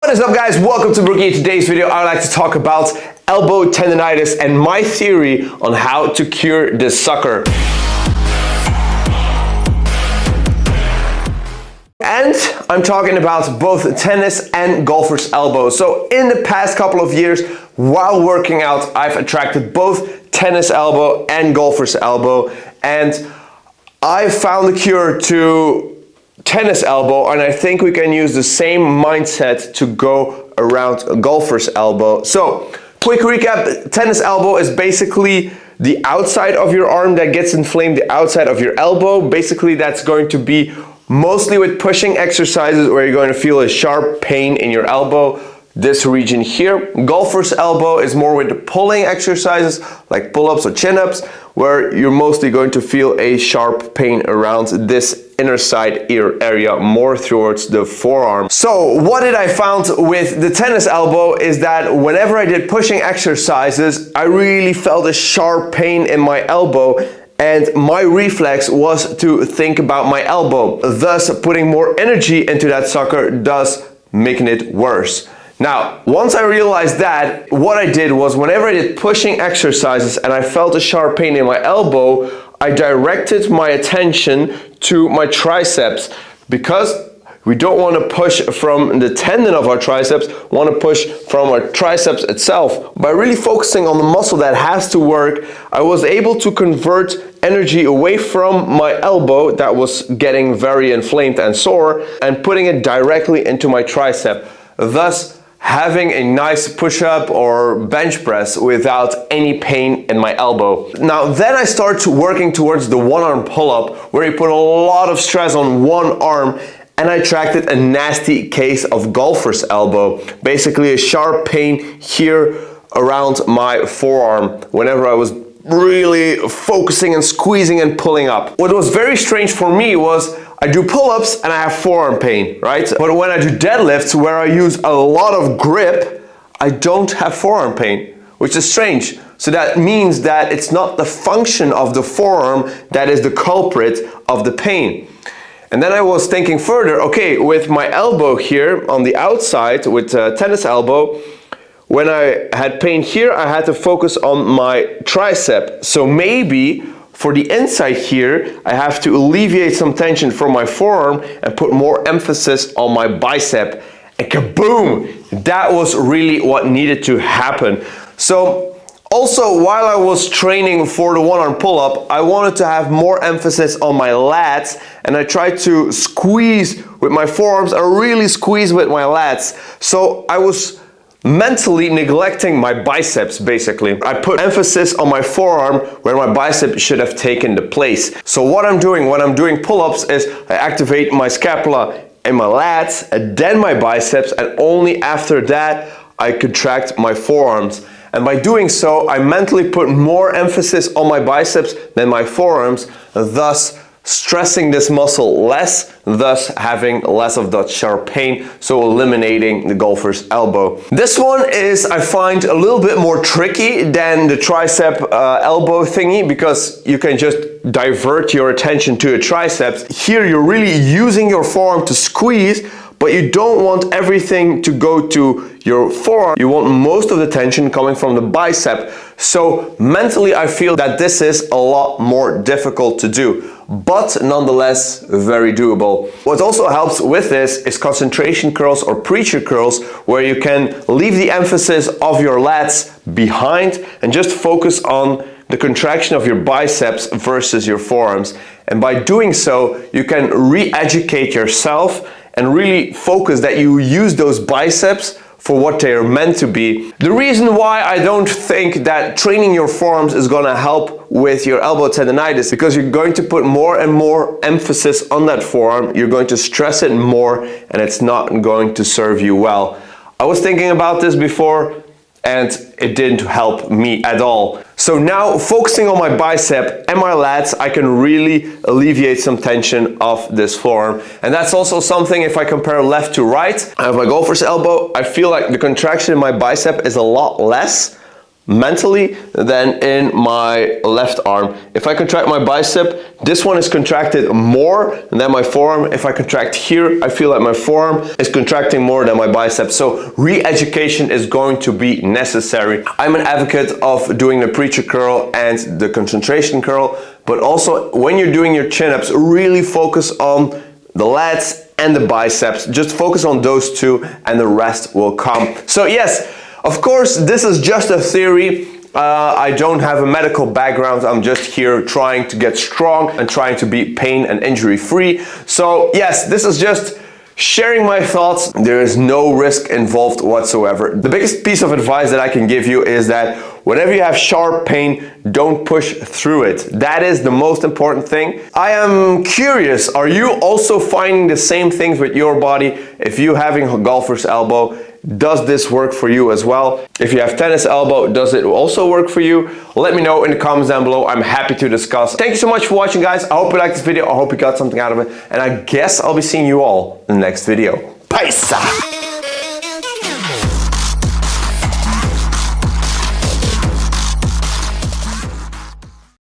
What is up, guys? Welcome to Barrookie. In today's video, I would like to talk about elbow tendonitis and my theory on how to cure this sucker. And I'm talking about both tennis and golfer's elbow. So in the past couple of years, while working out, I've attracted both tennis elbow and golfer's elbow, and I found the cure to tennis elbow, and I think we can use the same mindset to go around a golfer's elbow. So, quick recap, tennis elbow is basically the outside of your arm that gets inflamed, the outside of your elbow. Basically, that's going to be mostly with pushing exercises where you're going to feel a sharp pain in your elbow, this region here. Golfer's elbow is more with the pulling exercises like pull-ups or chin-ups, where you're mostly going to feel a sharp pain around this inner side ear area, more towards the forearm. So what did I found with the tennis elbow is that whenever I did pushing exercises, I really felt a sharp pain in my elbow, and my reflex was to think about my elbow, thus putting more energy into that sucker, thus making it worse. Now, once I realized that, what I did was whenever I did pushing exercises and I felt a sharp pain in my elbow, I directed my attention to my triceps, because we don't want to push from the tendon of our triceps, we want to push from our triceps itself. By really focusing on the muscle that has to work, I was able to convert energy away from my elbow that was getting very inflamed and sore and putting it directly into my tricep, thus having a nice push-up or bench press without any pain in my elbow. Now then I start working towards the one-arm pull-up, where you put a lot of stress on one arm, and I attracted a nasty case of golfer's elbow. Basically a sharp pain here around my forearm whenever I was really focusing and squeezing and pulling up. What was very strange for me was I do pull-ups and I have forearm pain, right? But when I do deadlifts, where I use a lot of grip, I don't have forearm pain, which is strange. So that means that it's not the function of the forearm that is the culprit of the pain. And then I was thinking further, okay, with my elbow here on the outside, with tennis elbow, when I had pain here, I had to focus on my tricep. So maybe for the inside here, I have to alleviate some tension from my forearm and put more emphasis on my bicep. And kaboom! That was really what needed to happen. So also, while I was training for the one-arm pull-up, I wanted to have more emphasis on my lats, and I tried to squeeze with my forearms and really squeeze with my lats. So I was mentally neglecting my biceps, basically. I put emphasis on my forearm where my bicep should have taken the place. So what I'm doing when I'm doing pull-ups is I activate my scapula and my lats, and then my biceps, and only after that I contract my forearms. And by doing so, I mentally put more emphasis on my biceps than my forearms, thus stressing this muscle less, thus having less of that sharp pain, so eliminating the golfer's elbow. This one is, I find, a little bit more tricky than the tricep elbow thingy, because you can just divert your attention to your triceps. Here you're really using your forearm to squeeze, but you don't want everything to go to your forearm. You want most of the tension coming from the bicep. So mentally, I feel that this is a lot more difficult to do, but nonetheless very doable. What also helps with this is concentration curls or preacher curls, where you can leave the emphasis of your lats behind and just focus on the contraction of your biceps versus your forearms. And by doing so, you can re-educate yourself and really focus that you use those biceps for what they are meant to be. The reason why I don't think that training your forearms is gonna help with your elbow tendonitis, because you're going to put more and more emphasis on that forearm, you're going to stress it more, and it's not going to serve you well. I was thinking about this before, and it didn't help me at all. So now, focusing on my bicep and my lats, I can really alleviate some tension of this forearm. And that's also something, if I compare left to right, I have my golfer's elbow, I feel like the contraction in my bicep is a lot less, mentally than in my left arm. If I contract my bicep, this one is contracted more than my forearm. If I contract here, I feel like my forearm is contracting more than my bicep. So re-education is going to be necessary. I'm an advocate of doing the preacher curl and the concentration curl, but also when you're doing your chin-ups, really focus on the lats and the biceps. Just focus on those two and the rest will come. So yes, of course, this is just a theory. I don't have a medical background. I'm just here trying to get strong and trying to be pain and injury free. So yes, this is just sharing my thoughts. There is no risk involved whatsoever. The biggest piece of advice that I can give you is that whenever you have sharp pain, don't push through it. That is the most important thing. I am curious, are you also finding the same things with your body? If you're having a golfer's elbow, does this work for you as well? If you have tennis elbow, does it also work for you? Let me know in the comments down below. I'm happy to discuss. Thank you so much for watching, guys. I hope you liked this video. I hope you got something out of it. And I guess I'll be seeing you all in the next video. Peace!